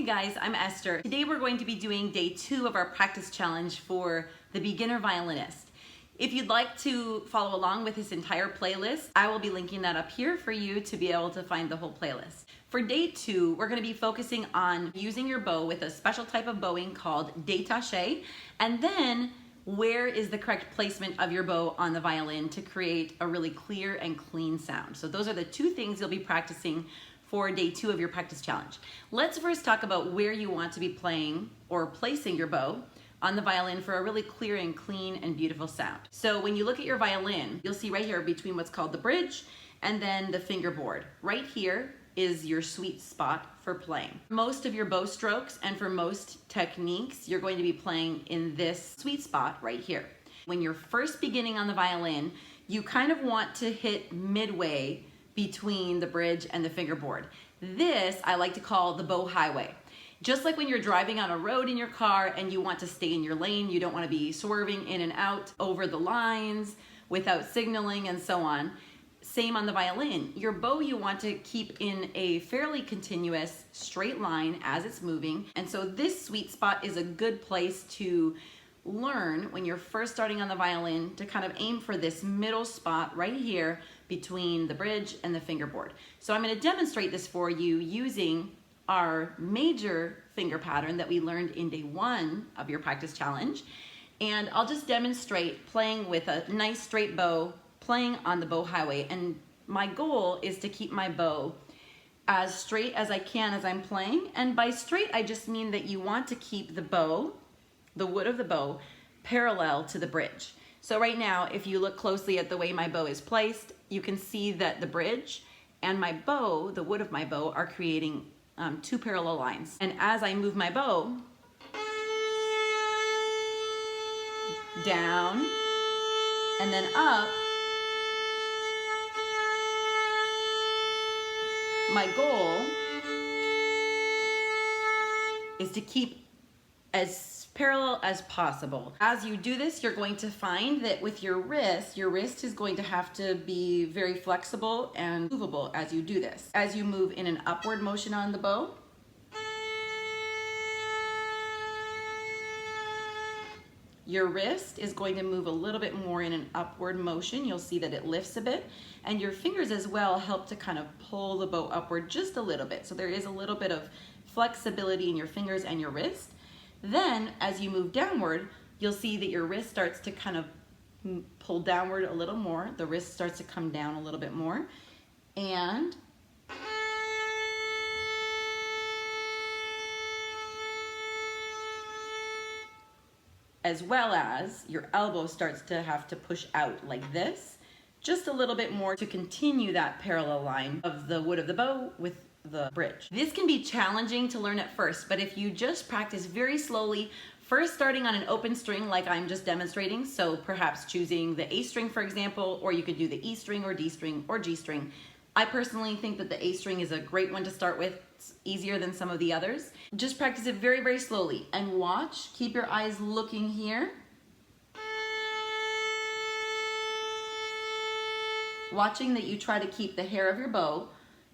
Hey guys, I'm Esther. Today we're going to be doing day 2 of our practice challenge for the beginner violinist. If you'd like to follow along with this entire playlist, I will be linking that up here for you to be able to find the whole playlist. For day 2, we're going to be focusing on using your bow with a special type of bowing called Detache, and then where is the correct placement of your bow on the violin to create a really clear and clean sound. So those are the 2 things you'll be practicing for day 2 of your practice challenge. Let's first talk about where you want to be playing or placing your bow on the violin for a really clear and clean and beautiful sound. So when you look at your violin, you'll see right here between what's called the bridge and then the fingerboard. Right here is your sweet spot for playing. Most of your bow strokes and for most techniques, you're going to be playing in this sweet spot right here. When you're first beginning on the violin, you kind of want to hit midway between the bridge and the fingerboard. This I like to call the bow highway. Just like when you're driving on a road in your car and you want to stay in your lane, you don't want to be swerving in and out over the lines without signaling and so on. Same on the violin. Your bow you want to keep in a fairly continuous straight line as it's moving. And so this sweet spot is a good place to learn when you're first starting on the violin to kind of aim for this middle spot right here between the bridge and the fingerboard. So I'm going to demonstrate this for you using our major finger pattern that we learned in day 1 of your practice challenge. And I'll just demonstrate playing with a nice straight bow, playing on the bow highway. And my goal is to keep my bow as straight as I can as I'm playing. And by straight, I just mean that you want to keep the bow, the wood of the bow, parallel to the bridge. So right now, if you look closely at the way my bow is placed, you can see that the bridge and my bow, the wood of my bow, are creating 2 parallel lines. And as I move my bow down and then up, my goal is to keep as parallel as possible. As you do this, you're going to find that with your wrist is going to have to be very flexible and movable as you do this. As you move in an upward motion on the bow, your wrist is going to move a little bit more in an upward motion. You'll see that it lifts a bit, and your fingers as well help to kind of pull the bow upward just a little bit. So there is a little bit of flexibility in your fingers and your wrist. Then as you move downward, you'll see that your wrist starts to kind of pull downward a little more. The wrist starts to come down a little bit more. And as well as your elbow starts to have to push out like this, just a little bit more to continue that parallel line of the wood of the bow with the bridge. This can be challenging to learn at first, but if you just practice very slowly, first starting on an open string like I'm just demonstrating, so perhaps choosing the A string for example, or you could do the E string or D string or G string. I personally think that the A string is a great one to start with. It's easier than some of the others. Just practice it very, very slowly and watch. Keep your eyes looking here. Watching that you try to keep the hair of your bow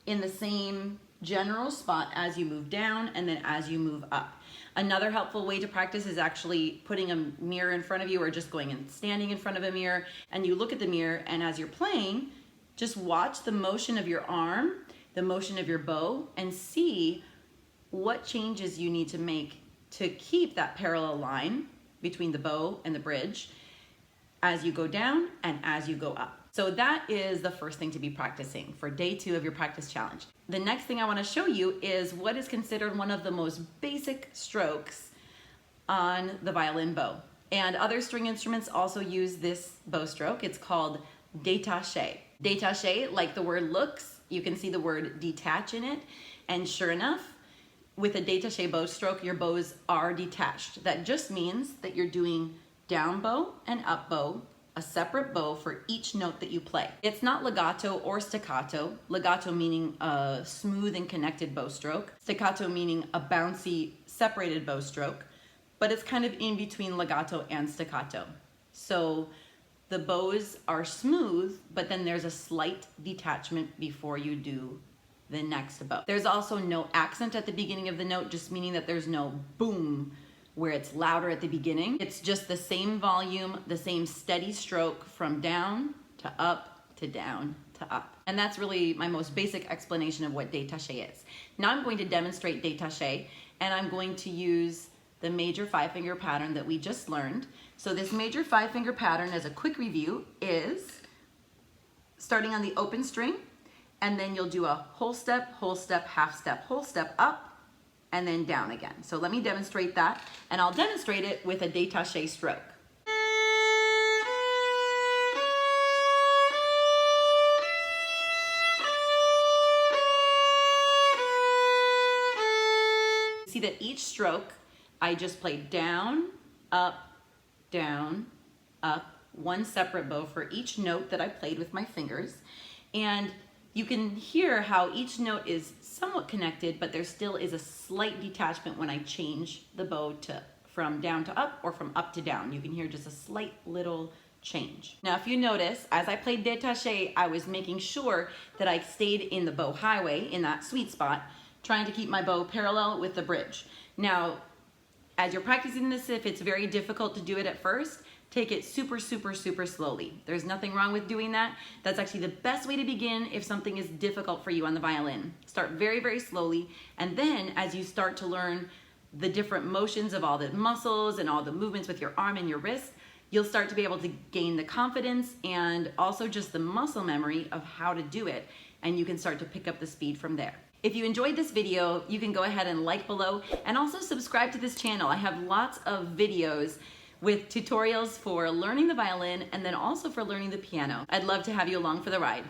in the same general spot as you move down and then as you move up. Another helpful way to practice is actually putting a mirror in front of you or just going and standing in front of a mirror, and you look at the mirror, and as you're playing, just watch the motion of your arm, the motion of your bow, and see what changes you need to make to keep that parallel line between the bow and the bridge as you go down and as you go up. So that is the first thing to be practicing for day 2 of your practice challenge. The next thing I want to show you is what is considered one of the most basic strokes on the violin bow. And other string instruments also use this bow stroke. It's called Detache. Detache, like the word looks, you can see the word detach in it. And sure enough, with a Detache bow stroke, your bows are detached. That just means that you're doing down bow and up bow, a separate bow for each note that you play. It's not legato or staccato. Legato meaning a smooth and connected bow stroke. Staccato meaning a bouncy, separated bow stroke. But it's kind of in between legato and staccato. So the bows are smooth, but then there's a slight detachment before you do the next bow. There's also no accent at the beginning of the note, just meaning that there's no boom where it's louder at the beginning. It's just the same volume, the same steady stroke from down to up to down to up. And that's really my most basic explanation of what Detache is. Now I'm going to demonstrate Detache, and I'm going to use the major 5-finger pattern that we just learned. So this major 5-finger pattern, as a quick review, is starting on the open string, and then you'll do a whole step, half step, whole step up, and then down again. So let me demonstrate that, and I'll demonstrate it with a Detache stroke. See that each stroke, I just played down, up, one separate bow for each note that I played with my fingers. And you can hear how each note is somewhat connected, but there still is a slight detachment when I change the bow from down to up or from up to down. You can hear just a slight little change. Now, if you notice, as I played Detache, I was making sure that I stayed in the bow highway, in that sweet spot, trying to keep my bow parallel with the bridge. Now, as you're practicing this, if it's very difficult to do it at first, take it super slowly. There's nothing wrong with doing that. That's actually the best way to begin if something is difficult for you on the violin. Start very slowly, and then as you start to learn the different motions of all the muscles and all the movements with your arm and your wrist, you'll start to be able to gain the confidence and also just the muscle memory of how to do it, and you can start to pick up the speed from there. If you enjoyed this video, you can go ahead and like below, and also subscribe to this channel. I have lots of videos with tutorials for learning the violin and then also for learning the piano. I'd love to have you along for the ride.